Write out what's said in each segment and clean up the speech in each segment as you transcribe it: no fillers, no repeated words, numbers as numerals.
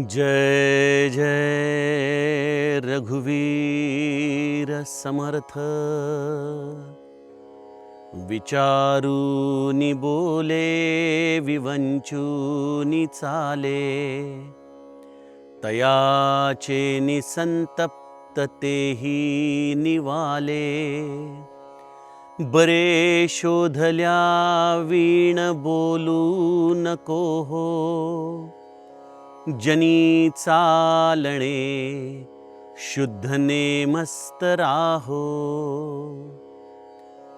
जय जय रघुवीर समर्थ। विचारूनी बोले विवंचूनी चाले, तयाचे निसंतप्त तेही निवाले। बरे शोधल्या वीण बोलू नको हो, जनी चालणे शुद्ध नेमस्त राहो।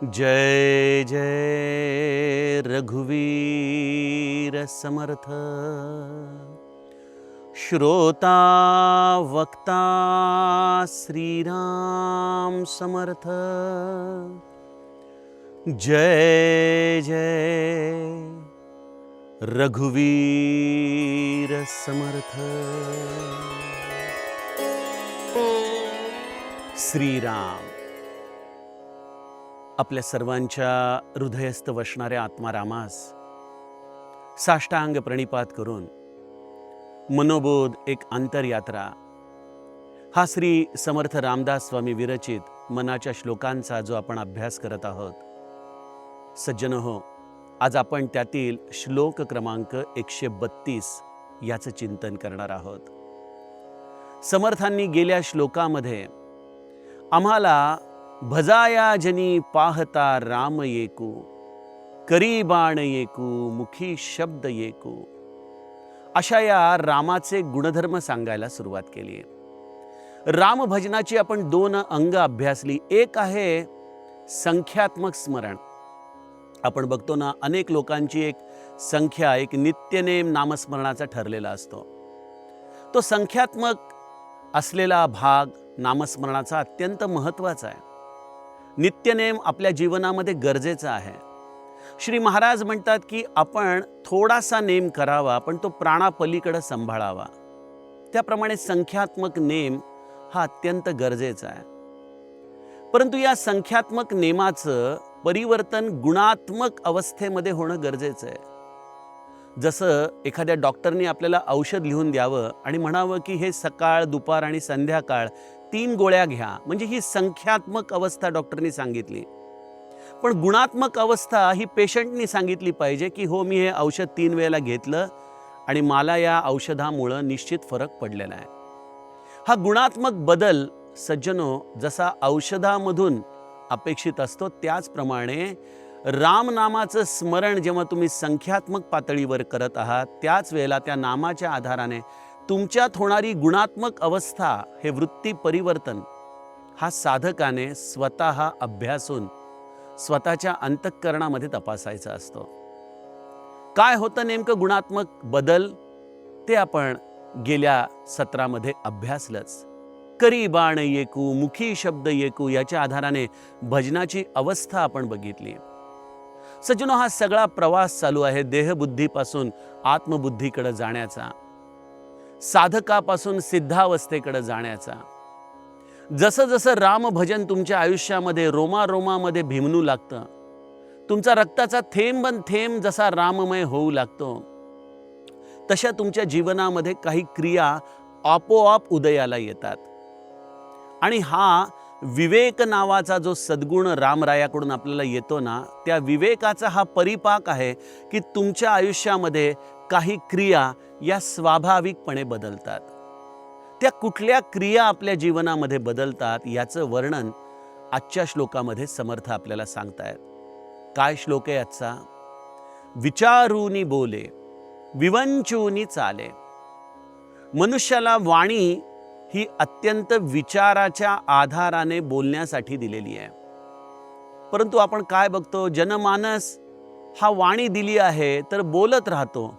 जय जय रघुवीर समर्थ। श्रोता वक्ता श्रीराम समर्थ। जय जय रघुवीर समर्थ। श्रीराम आपल्या सर्वांच्या हृदयस्थ वसणाऱ्या आत्मारामास साष्टांग प्रणिपात करून मनोबोध एक अंतरयात्रा हा श्री समर्थ रामदास स्वामी विरचित मनाच्या श्लोकांचा जो आपण अभ्यास करत आहोत, सज्जन हो, आज आपण त्यातील श्लोक क्रमांक 132 याचं चिंतन करणार आहोत। समर्थांनी गेल्या श्लोकामध्ये आम्हाला भजाया जनी पाहता राम येकू, करी बाण येकू, मुखी शब्द येकू, अशा या रामाचे गुणधर्म सांगायला सुरुवात केली आहे। राम भजनाची आपण 2 अंग अभ्यासली। एक आहे संख्यात्मक स्मरण। आपण बघतो ना, अनेक लोकांची एक संख्या, एक नित्यनेम नामस्मरणाचा ठरलेला असतो। तो संख्यात्मक असलेला भाग नामस्मरणाचा अत्यंत महत्त्वाचा आहे। नित्यनेम आपल्या जीवनामध्ये गरजेचा आहे। श्री महाराज म्हणतात की आपण थोडासा नेम करावा, पण तो प्राणापलीकडे सांभाळावा। त्याप्रमाणे संख्यात्मक नेम हा अत्यंत गरजेचा आहे। परंतु या संख्यात्मक नेमाचं परिवर्तन गुणात्मक अवस्थेमध्ये होणं गरजेचं आहे। जसं एखाद्या डॉक्टरने आपल्याला औषध लिहून द्यावं आणि म्हणावं की हे सकाळ, दुपार आणि संध्याकाळ 3 गोळ्या घ्या, म्हणजे ही संख्यात्मक अवस्था डॉक्टरनी सांगितली। पण गुणात्मक अवस्था ही पेशंटनी सांगितली पाहिजे की हो, मी हे औषध 3 वेळेला घेतलं आणि मला या औषधामुळे निश्चित फरक पडलेला आहे। हा गुणात्मक बदल सज्जनो जसा औषधामधून अपेक्षित असतो, त्याचप्रमाणे रामनामाचं स्मरण जेव्हा तुम्ही संख्यात्मक पातळीवर करत आहात, त्याच वेळेला त्या नामाच्या आधाराने तुमच्यात होणारी गुणात्मक अवस्था, हे वृत्ती परिवर्तन, हा साधकाने स्वतः अभ्यासून स्वतःच्या अंतःकरणामध्ये तपासायचा असतो। काय होतं नेमकं गुणात्मक बदल, ते आपण गेल्या सत्रामध्ये अभ्यासलंच। करी बाण येकू, मुखी शब्द येकू, याच्या आधाराने भजनाची अवस्था आपण बघितली। सज्जनो, हा सगळा प्रवास चालू आहे देहबुद्धीपासून आत्मबुद्धीकडे जाण्याचा, साधकापासून सिद्धावस्थेकडे जाण्याचा। जसं जसं रामभजन तुमच्या आयुष्यामध्ये रोमारोमामध्ये भिमनू लागतं, तुमचा रक्ताचा थेंबन थेंब जसा राममय होऊ लागतो, तशा तुमच्या जीवनामध्ये काही क्रिया आपोआप उदयाला येतात। आणि हा विवेक नावाचा जो सद्गुण रामरायाकडून आपल्याला येतो ना, त्या विवेकाचा हा परिपाक आहे की तुमच्या आयुष्यामध्ये काही क्रिया या स्वाभाविकपणे बदलतात। त्या कुठल्या क्रिया आपल्या जीवनामध्ये बदलतात याचं वर्णन आजच्या श्लोकामध्ये समर्थ आपल्याला सांगतायत। काय श्लोक आहे आजचा? विचारूनी बोले विवंचूनी चाले। मनुष्याला वाणी ही अत्यंत विचाराच्या आधाराने बोलण्यासाठी दिलेली आहे। परंतु आपण काय बघतो, जनमानस हा वाणी दिली आहे तर बोलत राहतो,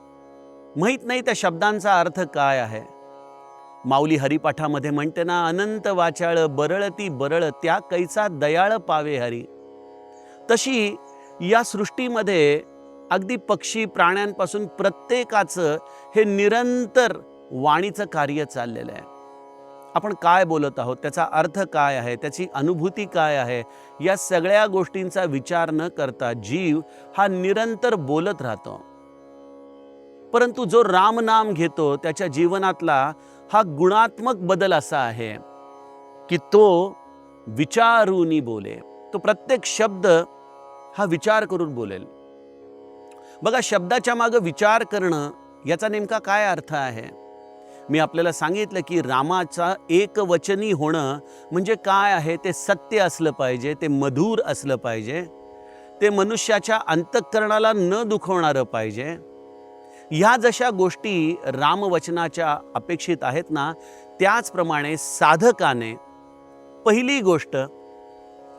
माहीत नाही त्या शब्दांचा अर्थ काय आहे। माऊली हरिपाठामध्ये म्हणते ना, अनंत वाचाळ बरळती बरळ, त्या कैसा दयाळ पावे हरी। तशी या सृष्टीमध्ये अगदी पक्षी प्राण्यांपासून प्रत्येकाचं हे निरंतर वाणीचं कार्य चाललेलं आहे। आपण काय बोलत आहोत, त्याचा अर्थ काय आहे, त्याची अनुभूती काय आहे, या सगळ्या गोष्टींचा विचार न करता जीव हा निरंतर बोलत राहतो। परंतु जो रामनाम घेतो त्याच्या जीवनातला हा गुणात्मक बदल असा आहे की तो विचारूनी बोले. तो प्रत्येक शब्द हा विचार करून बोलेल. बघा, शब्दाच्या मागे विचार करणं याचा नेमका काय अर्थ आहे? मी आपल्याला सांगितलं की रामाचा एकवचनी होणं म्हणजे काय आहे. ते सत्य असलं पाहिजे, ते मधुर असलं पाहिजे, ते मनुष्याच्या अंतःकरणाला न दुखवणारं पाहिजे. ह्या जशा गोष्टी रामवचनाच्या अपेक्षित आहेत ना, त्याचप्रमाणे साधकाने पहिली गोष्ट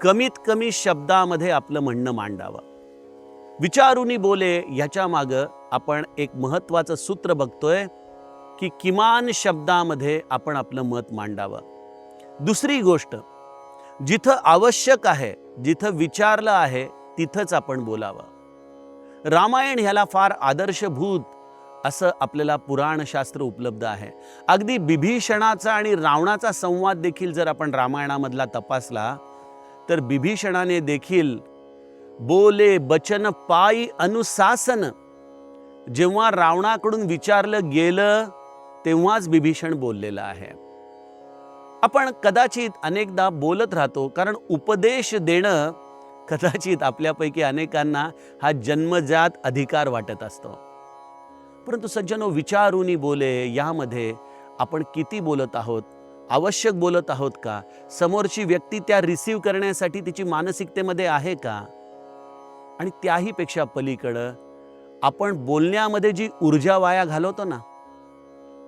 कमीत कमी शब्दामध्ये आपलं म्हणणं मांडावं. विचारूनी बोले ह्याच्या मागं आपण एक महत्त्वाचं सूत्र बघतोय की किमान शब्दामध्ये आपण आपलं मत मांडावं. दुसरी गोष्ट, जिथं आवश्यक आहे, जिथं विचारलं आहे तिथंच आपण बोलावं. रामायण ह्याला फार आदर्शभूत असं आपल्याला पुराणशास्त्र उपलब्ध आहे. अगदी बिभीषणाचा आणि रावणाचा संवाद देखील जर आपण रामायणामधला तपासला तर बिभीषणाने देखील बोले बचन पायी अनुशासन, जेव्हा रावणाकडून विचारलं गेलं तेव्हाच बिभीषण बोललेला आहे. आपण कदाचित अनेकदा बोलत राहतो कारण उपदेश देणं कदाचित आपल्यापैकी अनेकांना हा जन्मजात अधिकार वाटत असतो. परंतु सज्जनो, विचारूनी बोले यामध्ये आपण किती बोलत आहोत, आवश्यक बोलत आहोत का, समोरची व्यक्ती त्या रिसीव्ह करण्यासाठी तिची मानसिकतेमध्ये आहे का, आणि त्याही पेक्षा पलीकडं आपण बोलण्यामध्ये जी ऊर्जा वाया घालवतो ना,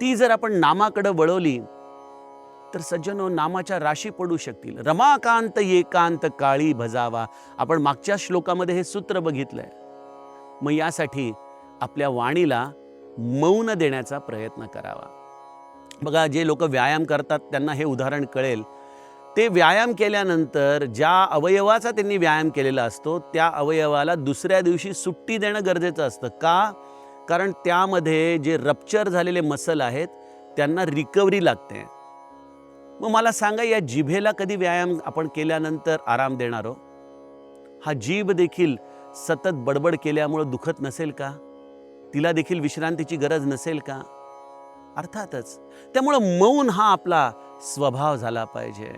ती जर आपण नामाकडे वळवली तर सज्जनो, नामाच्या राशी पडू शकतील. रमाकांत एकांत काळी भजावा, आपण मागच्या श्लोकामध्ये हे सूत्र बघितलंय. मग यासाठी आपल्या वाणीला मौन देण्याचा प्रयत्न करावा. बघा, जे लोक व्यायाम करतात त्यांना हे उदाहरण कळेल. ते व्यायाम केल्यानंतर ज्या अवयवाचा त्यांनी व्यायाम केलेला असतो त्या अवयवाला दुसऱ्या दिवशी सुट्टी देणं गरजेचं असतं. का? कारण त्यामध्ये जे रप्चर झालेले मसल आहेत त्यांना रिकव्हरी लागते. मग मला सांगा, या जिभेला कधी व्यायाम आपण केल्यानंतर आराम देणार हो? हा जीभ देखील सतत बडबड केल्यामुळे दुखत नसेल का? तिला देखील विश्रांतीची गरज नसेल का? अर्थातच. त्यामुळे मौन हा आपला स्वभाव झाला पाहिजे.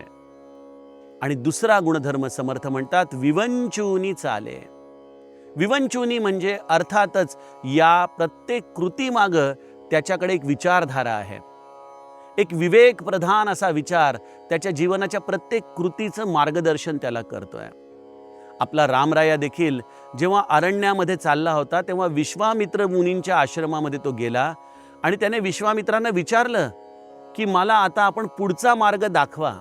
आणि दुसरा गुणधर्म समर्थ म्हणतात विवंचूनी चाले. विवंचूनी म्हणजे अर्थातच या प्रत्येक कृतीमागं त्याच्याकडे एक विचारधारा आहे, एक विवेक प्रधान असा विचार त्याच्या जीवनाच्या प्रत्येक कृतीचं मार्गदर्शन त्याला करतोय. आपला रामराया देखील जेव्हा अरण्यामध्ये चालला होता तेव्हा विश्वामित्र मुनींच्या आश्रमामध्ये तो गेला आणि त्याने विश्वामित्रांना विचारलं की मला आता आपण पुढचा मार्ग दाखवा.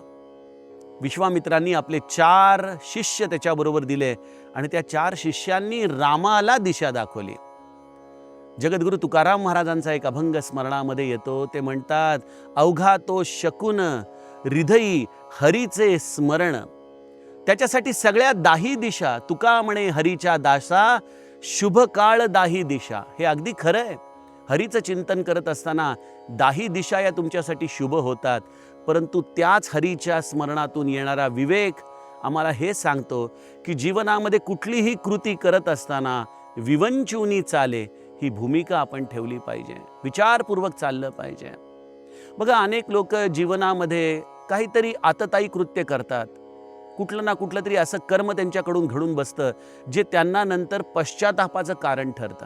विश्वामित्रांनी आपले 4 शिष्य त्याच्याबरोबर दिले आणि त्या 4 शिष्यांनी रामाला दिशा दाखवली. जगद्गुरु तुकाराम महाराजांचा एक अभंग स्मरणामध्ये येतो. ते म्हणतात, अवघा तो शकुन हृदयी हरीचे स्मरण, त्याच्यासाठी सगळ्या दाही दिशा, तुका म्हणे हरीच्या दासा शुभ काळ दाही दिशा. हे अगदी खरं आहे. हरीचं चिंतन करत असताना दाही दिशा या तुमच्यासाठी शुभ होतात. परंतु त्याच हरीच्या स्मरणातून येणारा विवेक आम्हाला हे सांगतो की जीवनामध्ये कुठलीही कृती करत असताना विवंचूनी चाले ही भूमिका आपण ठेवली पाहिजे. विचारपूर्वक चाललं पाहिजे. बघा, अनेक लोक जीवनामध्ये काहीतरी आतताई कृत्य करतात. कुठलं ना कुठलं तरी असं कर्म त्यांच्याकडून घडून बसतं जे त्यांना नंतर पश्चातापाचं कारण ठरतं.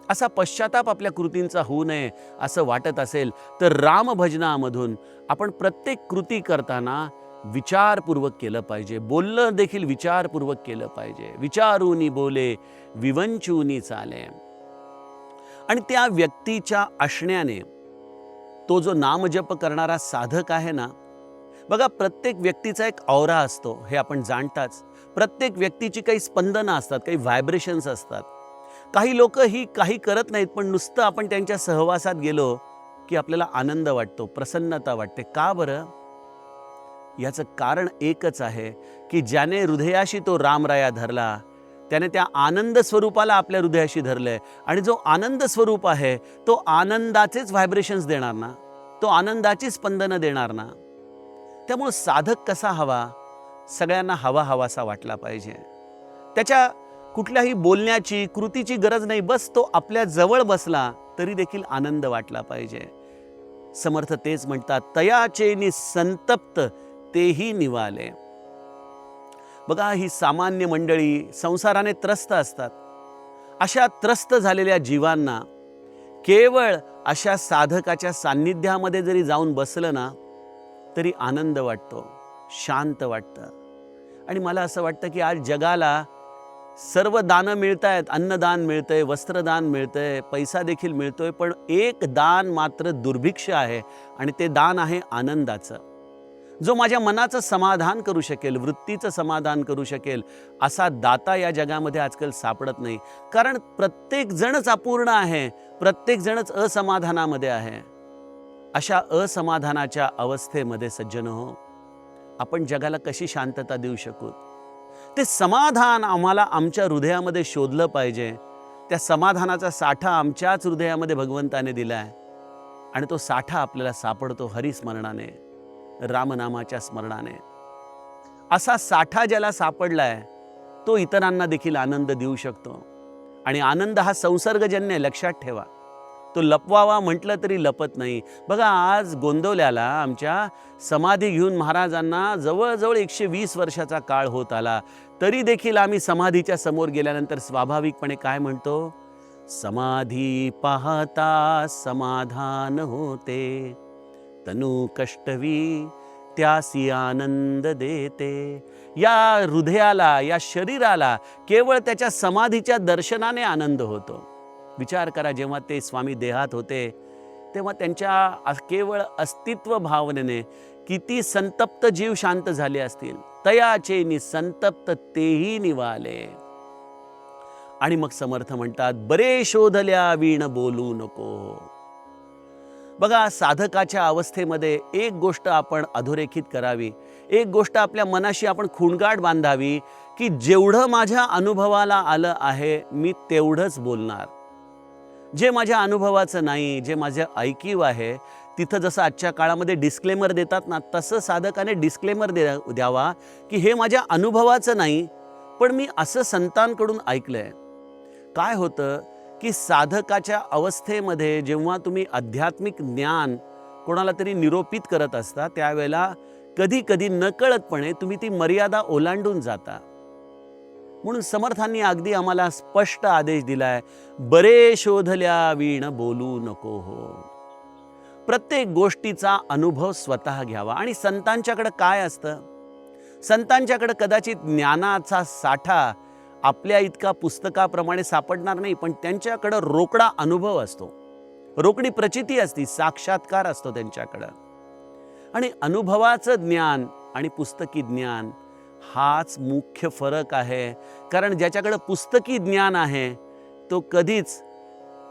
असा पश्चाताप आपल्या कृतींचा होऊ नये असं वाटत असेल तर रामभजनामधून आपण प्रत्येक कृती करताना विचारपूर्वक केलं पाहिजे. बोलणं देखील विचारपूर्वक केलं पाहिजे. विचारूनी बोले विवंचूनी चाले. आणि त्या व्यक्तीच्या असण्याने तो जो नामजप करणारा साधक आहे ना, बघा, प्रत्येक व्यक्तीचा एक ऑरा असतो, हे आपण जाणताच. प्रत्येक व्यक्तीची काही स्पंदनं असतात, काही व्हायब्रेशन्स असतात. काही लोक ही काही करत नाहीत, पण नुसतं आपण त्यांच्या सहवासात गेलो की आपल्याला आनंद वाटतो, प्रसन्नता वाटते. का बरं? याचं कारण एकच आहे की ज्याने हृदयाशी तो रामराया धरला त्याने त्या आनंद स्वरूपाला आपल्या हृदयाशी धरलंय. आणि जो आनंद स्वरूप आहे तो आनंदाचेच व्हायब्रेशन्स देणार ना, तो आनंदाची स्पंदनं देणार ना. त्यामुळे साधक कसा हवा? सगळ्यांना हवासा वाटला पाहिजे. त्याच्या कुठल्याही बोलण्याची कृतीची गरज नाही. बस तो आपल्या जवळ बसला तरी देखील आनंद वाटला पाहिजे. समर्थ तेच म्हणतात, तयाचेनी संतप्त तेही निवाले. बघा, ही सामान्य मंडळी संसाराने त्रस्त असतात. अशा त्रस्त झालेल्या जीवांना केवळ अशा साधकाच्या सान्निध्यामध्ये जरी जाऊन बसलं ना, तरी आनंद वाटतो, शांत वाटतं. आणि मला असं वाटतं की आज जगाला सर्व दानं मिळत आहेत, अन्नदान मिळतंय, वस्त्रदान मिळतंय, पैसा देखील मिळतोय, पण एक दान मात्र दुर्भिक्ष आहे, आणि ते दान आहे आनंदाचं. जो माझ्या मनाचं समाधान करू शकेल, वृत्तीचं समाधान करू शकेल, असा दाता या जगामध्ये आजकाल सापडत नाही. कारण प्रत्येक जणच अपूर्ण आहे, प्रत्येक जणच असमाधानामध्ये आहे. अशा असमाधानाच्या अवस्थेमध्ये सज्जनो, आपण जगाला कशी शांतता देऊ शकू? ते समाधान आम्हाला आमच्या हृदयामध्ये शोधलं पाहिजे. त्या समाधानाचा साठा आमच्याच हृदयामध्ये भगवंताने दिला आहे, आणि तो साठा आपल्याला सापडतो हरिस्मरणाने, रामनामाच्या स्मरणाने. असा साठा ज्याला सापडलाय तो इतरांना देखील आनंद देऊ शकतो. आणि आनंद हा संसर्गजन्य, लक्षात ठेवा. तो लपवावा म्हटलं तरी लपत नाही. बघा, आज गोंदवल्याला आमच्या समाधी घेऊन महाराजांना जवळजवळ 120 वर्षाचा काळ होत आला, तरी देखील आम्ही समाधीच्या समोर गेल्यानंतर स्वाभाविकपणे काय म्हणतो? समाधी पाहता समाधान होते, तनु कष्टवी त्यासी आनंद देते. या हृदयाला, या शरीराला केवळ त्याच्या समाधीच्या दर्शनाने आनंद होतो. विचार करा, जेव्हा ते स्वामी देहात होते तेव्हा त्यांच्या केवळ अस्तित्व भावनेने किती संतप्त जीव शांत झाले असतील. तयाचे नि संतप्त तेही निवाले. आणि मग समर्थ म्हणतात, बरे शोधल्या वीण बोलू नको. बघा, साधकाच्या अवस्थेमध्ये एक गोष्ट आपण अधोरेखित करावी, एक गोष्ट आपल्या मनाशी आपण खूणगाठ बांधावी, की जेवढं माझ्या अनुभवाला आलं आहे मी तेवढंच बोलणार. जे माझ्या अनुभवाचं नाही, जे माझं ऐकीव आहे, तिथं जसं आजच्या काळामध्ये डिस्क्लेमर देतात ना, तसं साधकाने डिस्क्लेमर द्यावा की हे माझ्या अनुभवाचं नाही, पण मी असं संतांकडून ऐकलंय. काय होतं की साधकाच्या अवस्थेमध्ये जेव्हा तुम्ही आध्यात्मिक ज्ञान कोणाला तरी निरोपित करत असता, त्यावेळेला कधी कधी नकळतपणे तुम्ही ती मर्यादा ओलांडून जाता. म्हणून समर्थांनी अगदी आम्हाला स्पष्ट आदेश दिलाय, बरे शोधल्या वीण बोलू नको हो. प्रत्येक गोष्टीचा अनुभव स्वतः घ्यावा. आणि संतांच्याकडे काय असतं? संतांच्याकडे कदाचित ज्ञानाचा साठा आपल्या इतका पुस्तकाप्रमाणे सापडणार नाही, पण त्यांच्याकडे रोकडा अनुभव असतो, रोकडी प्रचिती असती, साक्षात्कार असतो त्यांच्याकडं. आणि अनुभवाचं ज्ञान आणि पुस्तकी ज्ञान हाच मुख्य फरक आहे. कारण ज्याच्याकडे पुस्तकी ज्ञान आहे तो कधीच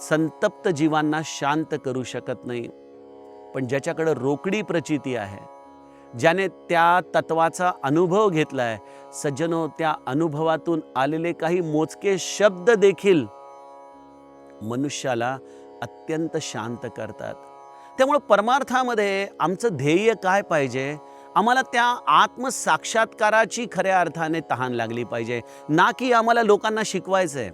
संतप्त जीवांना शांत करू शकत नाही, पण ज्याच्याकडे रोकडी प्रचिती आहे, ज्याने त्या तत्वाचा अनुभव घेतलाय, सज्जनो, त्या अनुभवातून आलेले काही मोजके शब्द देखील मनुष्याला अत्यंत शांत करतात. त्यामुळे परमार्थामध्ये आमचं ध्येय काय पाहिजे? आम्हाला त्या आत्मसाक्षात्काराची खऱ्या अर्थाने तहान लागली पाहिजे. ना की आम्हाला लोकांना शिकवायचं आहे,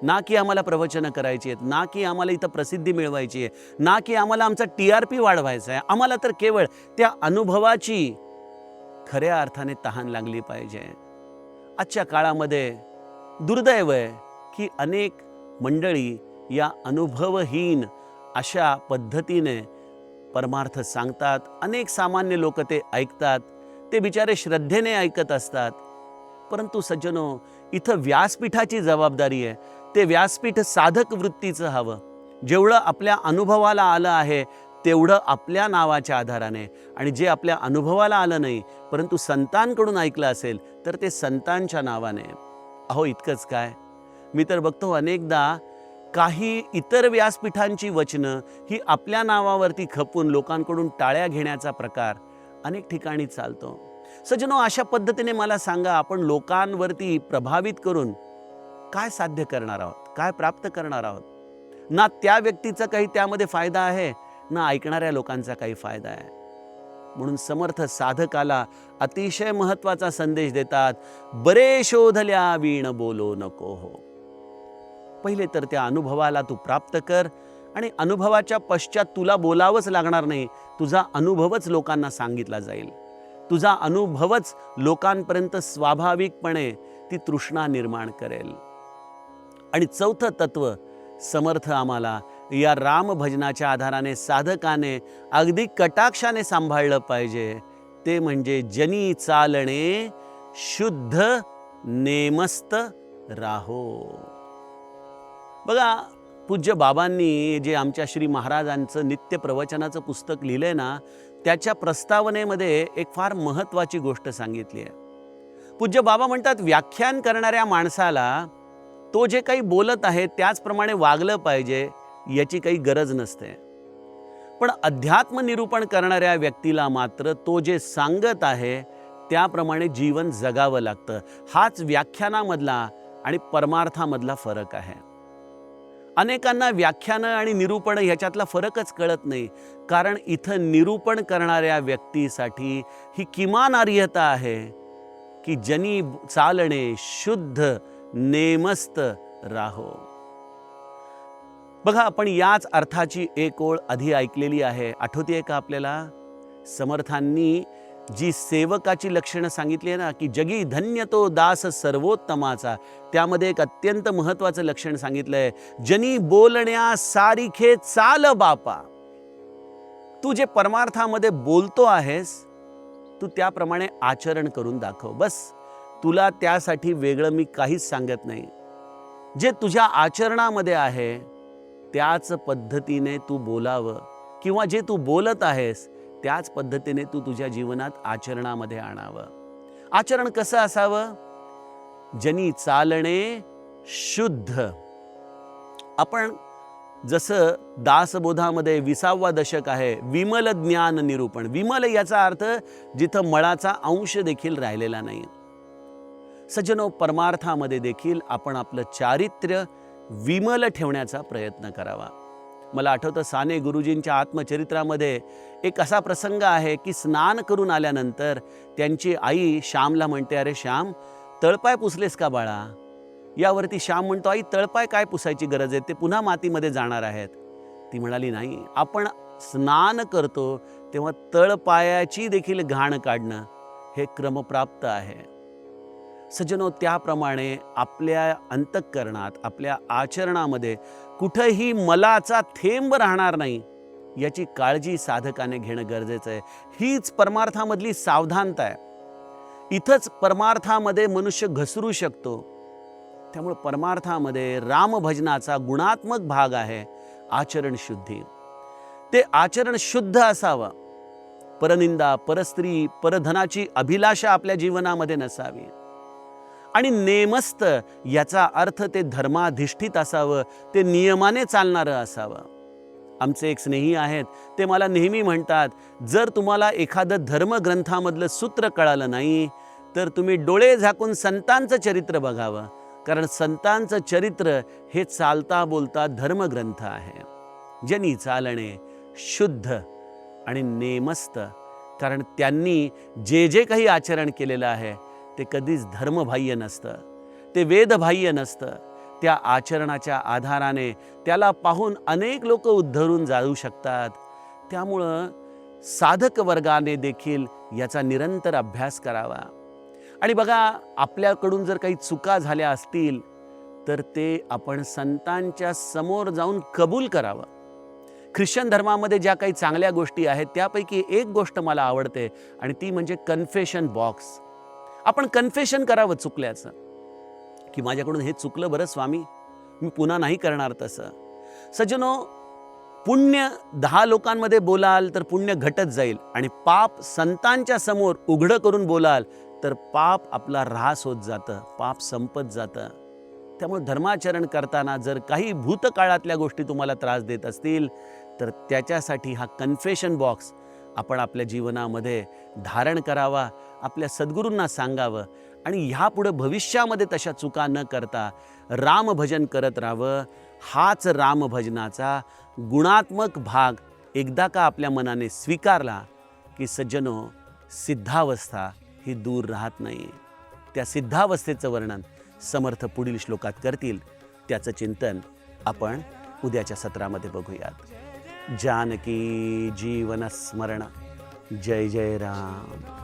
ना की आम्हाला प्रवचनं करायची आहेत, ना की आम्हाला इथं प्रसिद्धी मिळवायची आहे, ना की आम्हाला आमचा TRP वाढवायचा आहे. आम्हाला तर केवळ त्या अनुभवाची खऱ्या अर्थाने तहान लागली पाहिजे. आजच्या काळामध्ये दुर्दैव आहे की अनेक मंडळी या अनुभवहीन अशा पद्धतीने परमार्थ सांगतात. अनेक सामान्य लोक ते ऐकतात, ते बिचारे श्रद्धेने ऐकत असतात. परंतु सज्जनो, इथं व्यासपीठाची जबाबदारी आहे. ते व्यासपीठ साधक वृत्तीचं हवं. जेवढं आपल्या अनुभवाला आलं आहे तेवढं आपल्या नावाच्या आधाराने, आणि जे आपल्या अनुभवाला आलं नाही परंतु संतांकडून ऐकलं असेल तर ते संतांच्या नावाने. अहो, इतकंच काय, मी तर बघतो अनेकदा काही इतर व्यासपीठांची वचनं ही आपल्या नावावरती खपून लोकांकडून टाळ्या घेण्याचा प्रकार अनेक ठिकाणी चालतो. सज्जनो, अशा पद्धतीने मला सांगा, आपण लोकांवरती प्रभावित करून काय साध्य करणार आहोत? काय प्राप्त करणार आहोत? ना त्या व्यक्तीचा काही त्यामध्ये फायदा आहे, ना ऐकणाऱ्या लोकांचा काही फायदा आहे. म्हणून समर्थ साधकाला अतिशय महत्त्वाचा संदेश देतात, बरे शोधल्या वीण बोलो नको हो. पहिले तर त्या अनुभवाला तू प्राप्त कर, आणि अनुभवाच्या पश्चात तुला बोलावंच लागणार नाही, तुझा अनुभवच लोकांना सांगितला जाईल. तुझा अनुभवच लोकांपर्यंत स्वाभाविकपणे ती तृष्णा निर्माण करेल. आणि चौथं तत्व समर्थ आम्हाला या रामभजनाच्या आधाराने साधकाने अगदी कटाक्षाने सांभाळलं पाहिजे, ते म्हणजे जनी चालणे शुद्ध नेमस्त राहो. बघा, पूज्य बाबांनी जे आमच्या श्री महाराजांचं नित्य प्रवचनाचं पुस्तक लिहिलंय ना, त्याच्या प्रस्तावनेमध्ये एक फार महत्त्वाची गोष्ट सांगितली आहे. पूज्य बाबा म्हणतात, व्याख्यान करणाऱ्या माणसाला तो जे काही बोलत आहे त्याचप्रमाणे वागलं पाहिजे याची काही गरज नसते. पण अध्यात्म निरूपण करणाऱ्या व्यक्तीला मात्र तो जे सांगत आहे त्याप्रमाणे जीवन जगावं लागतं. हाच व्याख्यानामधला आणि परमार्थामधला फरक आहे. अनेकांना व्याख्यानं आणि निरूपण ह्याच्यातला फरकच कळत नाही, कारण इथं निरूपण करणाऱ्या व्यक्तीसाठी ही किमान आर्यता आहे की जनी चालणे शुद्ध नेमस्त राहो. बघा, आपण याच अर्थाची एक ओळ आधी ऐकलेली आहे, आठवतीये का आपल्याला? समर्थांनी जी सेवकाची लक्षणं सांगितली आहे ना, की जगी धन्य तो दास सर्वोत्तमाचा, त्यामध्ये एक अत्यंत महत्त्वाचं लक्षण सांगितलंय, जनी बोलण्या सारिखे चाल बापा. तू जे परमार्थामध्ये बोलतो आहेस तू त्याप्रमाणे आचरण करून दाखव. बस, तुला त्यासाठी वेगळं मी काहीच सांगत नाही. जे तुझ्या आचरणामध्ये आहे त्याच पद्धतीने तू बोलावं, किंवा जे तू बोलत आहेस त्याच पद्धतीने तू तुझ्या जीवनात आचरणामध्ये आणावं. आचरण कसं असावं? जनी चालणे शुद्ध. आपण जसं दासबोधामध्ये 20वा दशक आहे, विमल ज्ञान निरूपण. विमल याचा अर्थ जिथं मळाचा अंश देखील राहिलेला नाही. सज्जनो, परमार्थामध्ये देखील आपण आपलं चारित्र्य विमल ठेवण्याचा प्रयत्न करावा. मला आठवतं, साने गुरुजींच्या आत्मचरित्रामध्ये एक असा प्रसंग आहे की स्नान करून आल्यानंतर त्यांची आई श्यामला म्हणते, अरे श्याम, तळपाय पुसलेस का बाळा? यावरती श्याम म्हणतो, आई तळपाय काय पुसायची गरज आहे, ते पुन्हा मातीमध्ये जाणार आहेत. ती म्हणाली, नाही, आपण स्नान करतो तेव्हा तळपायाची देखील घाण काढणं हे क्रमप्राप्त आहे. सज्जनो, त्याप्रमाणे आपल्या अंतःकरणात, आपल्या आचरणामध्ये कुठेही मलाचा थेंब राहणार नाही याची काळजी साधकाने घेणं गरजेचं आहे. हीच परमार्थामधली सावधानता आहे. इथंच परमार्थामध्ये मनुष्य घसरू शकतो. त्यामुळे परमार्थामध्ये रामभजनाचा गुणात्मक भाग आहे आचरण शुद्धी. ते आचरण शुद्ध असावं. परनिंदा, परस्त्री, परधनाची अभिलाषा आपल्या जीवनामध्ये नसावी. आणि नेमस्त याचा अर्थ ते धर्माधिष्ठित असावं, ते नियमाने चालणारं असावं. आमचे एक स्नेही आहेत, ते मला नेहमी म्हणतात, जर तुम्हाला एखादं धर्मग्रंथामधलं सूत्र कळालं नाही तर तुम्ही डोळे झाकून संतांचं चरित्र बघावं, कारण संतांचं चरित्र हे चालता बोलता धर्मग्रंथ आहे. जनी चालणे शुद्ध आणि नेमस्त, कारण त्यांनी जे जे काही आचरण केलेलं आहे ते कधीच धर्मबाह्य नसतं, ते वेदबाह्य नसतं. त्या आचरणाच्या आधाराने त्याला पाहून अनेक लोक उद्धरून जाऊ शकतात. त्यामुळं साधक वर्गाने देखील याचा निरंतर अभ्यास करावा. आणि बघा, आपल्याकडून जर काही चुका झाल्या असतील तर ते आपण संतांच्या समोर जाऊन कबूल करावं. ख्रिश्चन धर्मामध्ये ज्या काही चांगल्या गोष्टी आहेत त्यापैकी एक गोष्ट मला आवडते, आणि ती म्हणजे कन्फेशन बॉक्स. आपण कन्फेशन करावं चुकल्याचं, की माझ्याकडून हे चुकलं बरं स्वामी, मी पुन्हा नाही करणार तसं. सज्जनो, पुण्य 10 लोकांमध्ये बोलाल तर पुण्य घटत जाईल, आणि पाप संतांच्या समोर उघडं करून बोलाल तर पाप आपला ऱ्हास होत जातं, पाप संपत जातं. त्यामुळे धर्माचरण करताना जर काही भूतकाळातल्या गोष्टी तुम्हाला त्रास देत असतील तर त्याच्यासाठी हा कन्फेशन बॉक्स आपण आपल्या जीवनामध्ये धारण करावा, आपल्या सद्गुरूंना सांगावं, आणि ह्यापुढे भविष्यामध्ये तशा चुका न करता रामभजन करत राहावं. हाच रामभजनाचा गुणात्मक भाग एकदा का आपल्या मनाने स्वीकारला की सज्जनो, सिद्धावस्था ही दूर राहत नाही. त्या सिद्धावस्थेचं वर्णन समर्थ पुढील श्लोकात करतील. त्याचं चिंतन आपण उद्याच्या सत्रामध्ये बघूयात. जानकी जीवन स्मरण. जय जय राम.